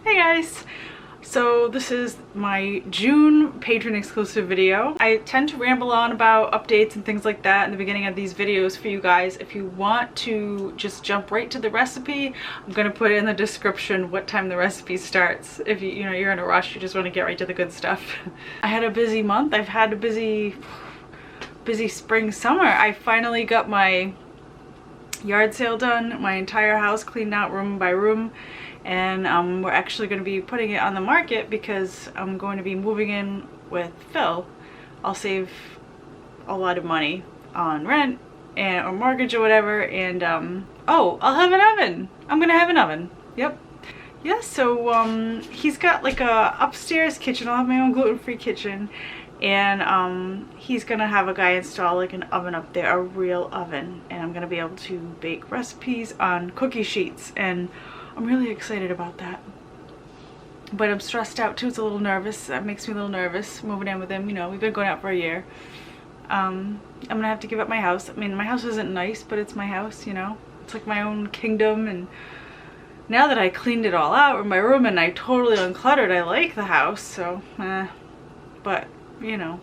Hey guys! So this is my June Patron exclusive video. I tend to ramble on about updates and things like that in the beginning of these videos for you guys. If you want to just jump right to the recipe, I'm gonna put in the description what time the recipe starts. If you're in a rush, you just want to get right to the good stuff. I had a busy month. I've had a busy spring, summer. I finally got my yard sale done, my entire house cleaned out room by room, and we're actually going to be putting it on the market because I'm going to be moving in with Phil. I'll save a lot of money on rent or mortgage or whatever, and oh, I'll have an oven. I'm gonna have an oven. Yep. Yeah, so he's got like a upstairs kitchen. I'll have my own gluten-free kitchen, and he's gonna have a guy install like an oven up there, a real oven, and I'm gonna be able to bake recipes on cookie sheets, and I'm really excited about that. But I'm stressed out too. It's a little nervous. That makes me a little nervous moving in with him. You know, we've been going out for a year. I'm gonna have to give up my house. I mean, my house isn't nice, but it's my house, you know. It's like my own kingdom, and now that I cleaned it all out in my room and I totally uncluttered, I like the house, so but you know,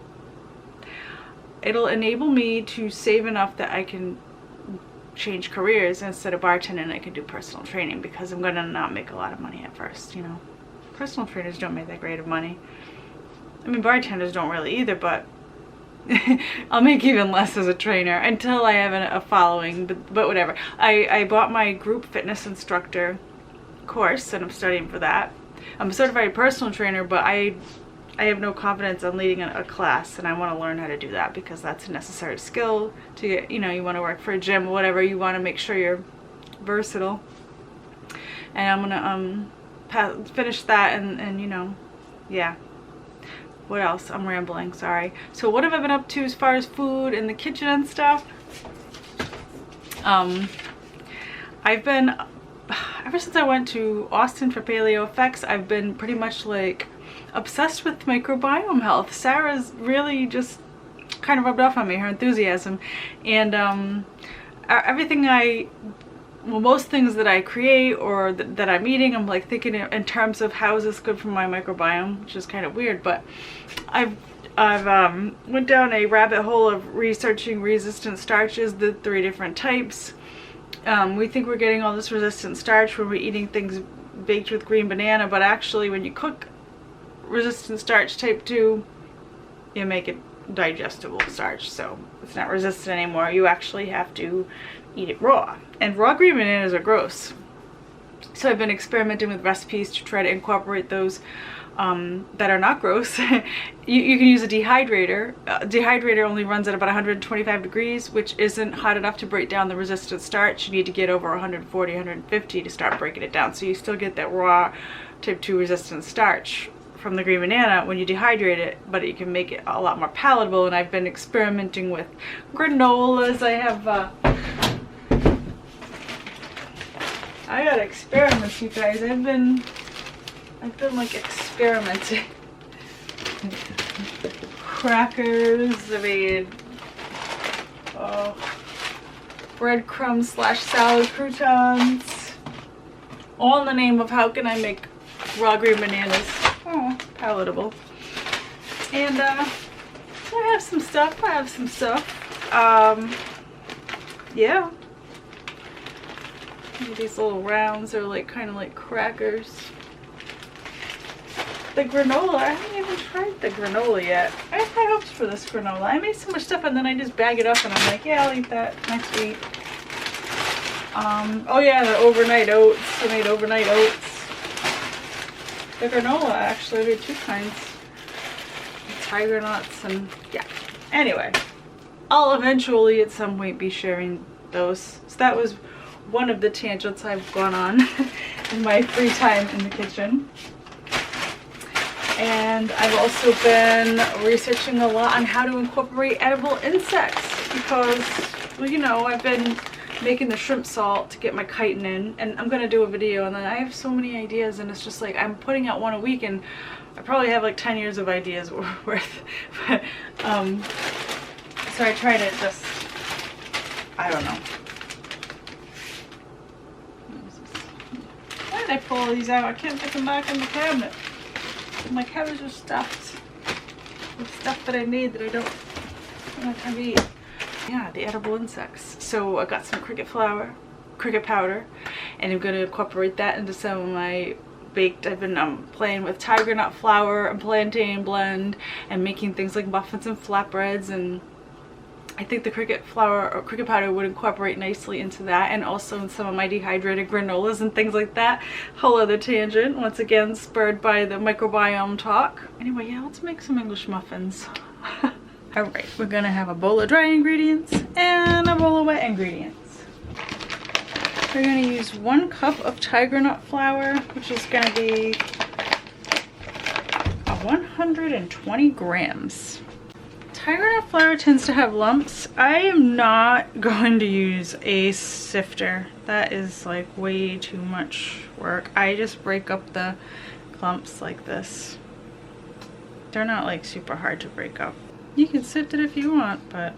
it'll enable me to save enough that I can change careers. Instead of bartending, I can do personal training, because I'm gonna not make a lot of money at first, you know. Personal trainers don't make that great of money. I mean, bartenders don't really either, but I'll make even less as a trainer until I have a following, but whatever. I bought my group fitness instructor course, and I'm studying for that. I'm a certified personal trainer, but I have no confidence on leading a class, and I want to learn how to do that because that's a necessary skill to get, you know, you want to work for a gym or whatever, you want to make sure you're versatile. And I'm gonna finish that, and you know, yeah. What else? I'm rambling, sorry. So what have I been up to as far as food in the kitchen and stuff? I've been, ever since I went to Austin for Paleo Effects, I've been pretty much like obsessed with microbiome health. Sarah's really just kind of rubbed off on me, her enthusiasm, and most things that I create or that I'm eating, I'm like thinking in terms of how is this good for my microbiome, which is kind of weird. But I've went down a rabbit hole of researching resistant starches, the 3 different types. We think we're getting all this resistant starch when we're eating things baked with green banana, but actually when you cook resistant starch type 2, you make it digestible starch, so it's not resistant anymore. You actually have to eat it raw, and raw green bananas are gross. So I've been experimenting with recipes to try to incorporate those that are not gross. you can use a dehydrator. Dehydrator only runs at about 125 degrees, which isn't hot enough to break down the resistant starch. You need to get over 140, 150 to start breaking it down, so you still get that raw type 2 resistant starch from the green banana when you dehydrate it, but you can make it a lot more palatable. And I've been experimenting with granolas. I got experiments, you guys. I've been like experimenting. Crackers. I made breadcrumbs / salad croutons, all in the name of how can I make raw green bananas palatable. And I have some stuff. Yeah, these little rounds are like kind of like crackers. The granola, I haven't even tried the granola yet. I have high hopes for this granola. I made so much stuff and then I just bag it up and I'm like, yeah, I'll eat that next week. Oh yeah, the overnight oats. I made overnight oats. The granola, actually, I made 2 kinds. Tiger nuts and yeah. Anyway, I'll eventually at some point be sharing those. So that was one of the tangents I've gone on in my free time in the kitchen. And I've also been researching a lot on how to incorporate edible insects because, well, you know, I've been making the shrimp salt to get my chitin in, and I'm gonna do a video, and then I have so many ideas, and it's just like I'm putting out one a week, and I probably have like 10 years of ideas worth. But so I try to just, I don't know. did I pull all these out? I can't get them back in the cabinet. My cabinets are stuffed with stuff that I made that I'm not gonna eat. Yeah, the edible insects. So I got some cricket powder, and I'm gonna incorporate that into some of my baked. I've been playing with tiger nut flour and plantain blend and making things like muffins and flatbreads, and I think the cricket powder would incorporate nicely into that, and also in some of my dehydrated granolas and things like that. Whole other tangent, once again spurred by the microbiome talk. Anyway, yeah, let's make some English muffins. Alright, we're gonna have a bowl of dry ingredients and a bowl of wet ingredients. We're gonna use 1 cup of tiger nut flour, which is gonna be 120 grams. Tiger nut flour tends to have lumps. I am not going to use a sifter. That is like way too much work. I just break up the clumps like this. They're not like super hard to break up. You can sift it if you want, but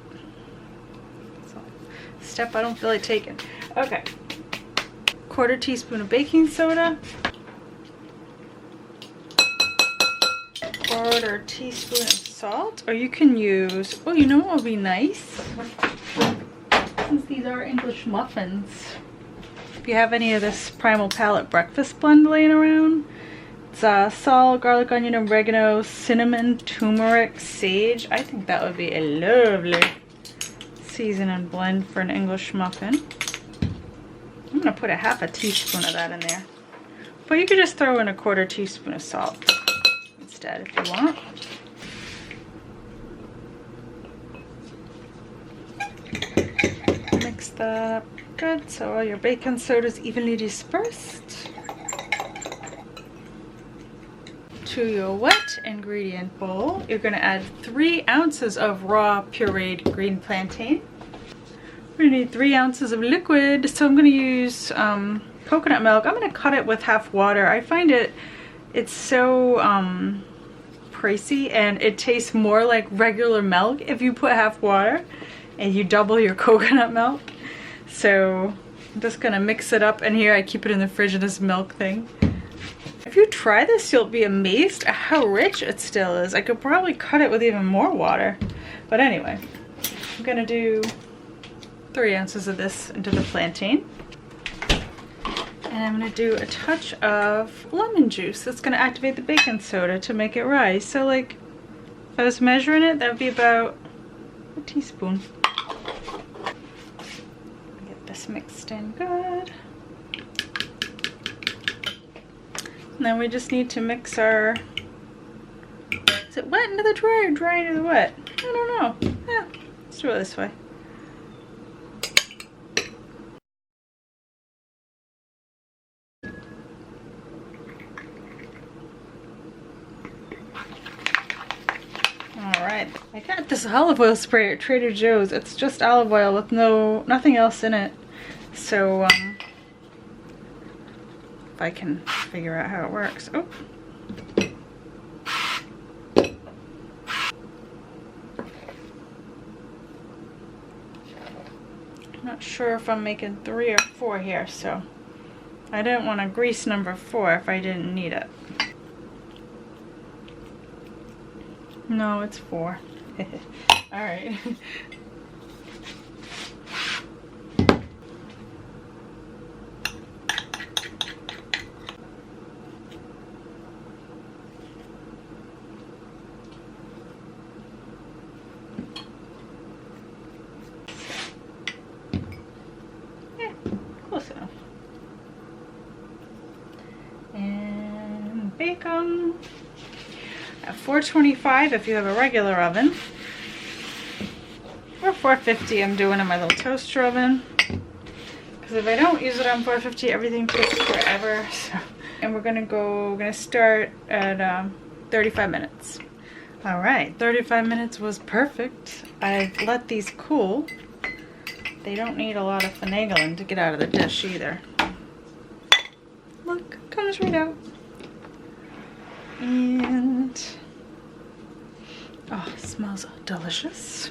it's a step I don't feel like taking. Okay. 1/4 teaspoon of baking soda. 1/4 teaspoon of salt, or you can use, oh, you know what would be nice? Since these are English muffins. If you have any of this Primal Palette breakfast blend laying around, it's salt, garlic, onion, oregano, cinnamon, turmeric, sage. I think that would be a lovely season and blend for an English muffin. I'm gonna put a 1/2 teaspoon of that in there. But you could just throw in a 1/4 teaspoon of salt instead if you want. Mix that up good so all your baking soda is evenly dispersed. To your wet ingredient bowl, you're going to add 3 ounces of raw pureed green plantain. We're going to need 3 ounces of liquid, so I'm going to use coconut milk. I'm going to cut it with half water. I find it's so pricey, and it tastes more like regular milk if you put half water and you double your coconut milk. So I'm just gonna mix it up, and here I keep it in the fridge in this milk thing. If you try this, you'll be amazed at how rich it still is. I could probably cut it with even more water, but anyway, I'm gonna do 3 ounces of this into the plantain. And I'm gonna do a touch of lemon juice. That's gonna activate the baking soda to make it rise. So like, if I was measuring it, that would be about a teaspoon. Get this mixed in good. And then we just need to mix our, is it wet into the dry or dry into the wet? I don't know. Yeah, let's do it this way. Alright, I got this olive oil spray at Trader Joe's. It's just olive oil with nothing else in it. So, if I can figure out how it works. Oh. I'm not sure if I'm making 3 or 4 here, so I didn't want to grease number 4 if I didn't need it. No, it's 4. Alright. Yeah, close enough. And bacon. At 425 if you have a regular oven, or 450 I'm doing in my little toaster oven, because if I don't use it on 450 everything takes forever. So, and we're gonna start at 35 minutes. All right, 35 minutes was perfect. I've let these cool. They don't need a lot of finagling to get out of the dish either. Look, comes right out. And oh, it smells delicious.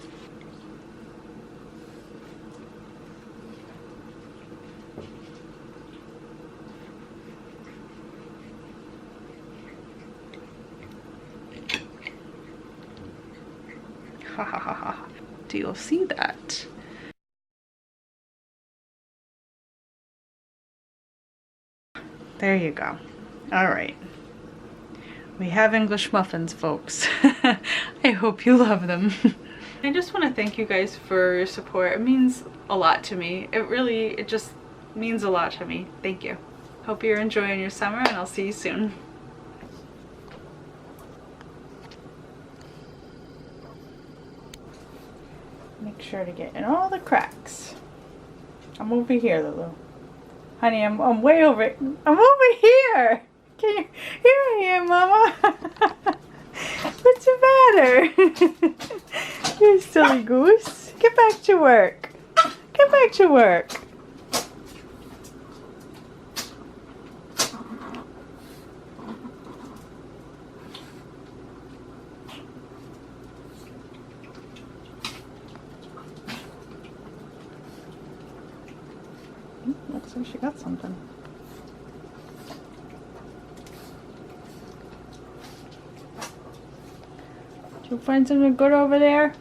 Ha ha ha ha. Do you see that? There you go. All right. We have English muffins, folks. I hope you love them. I just want to thank you guys for your support. It means a lot to me. It just means a lot to me. Thank you. Hope you're enjoying your summer, and I'll see you soon. Make sure to get in all the cracks. I'm over here, Lulu. Honey, I'm way over. I'm over here. Can you? Here I am, Mama. What's the matter? You silly goose. Get back to work. Get back to work. Looks like she got something. Did you find something good over there?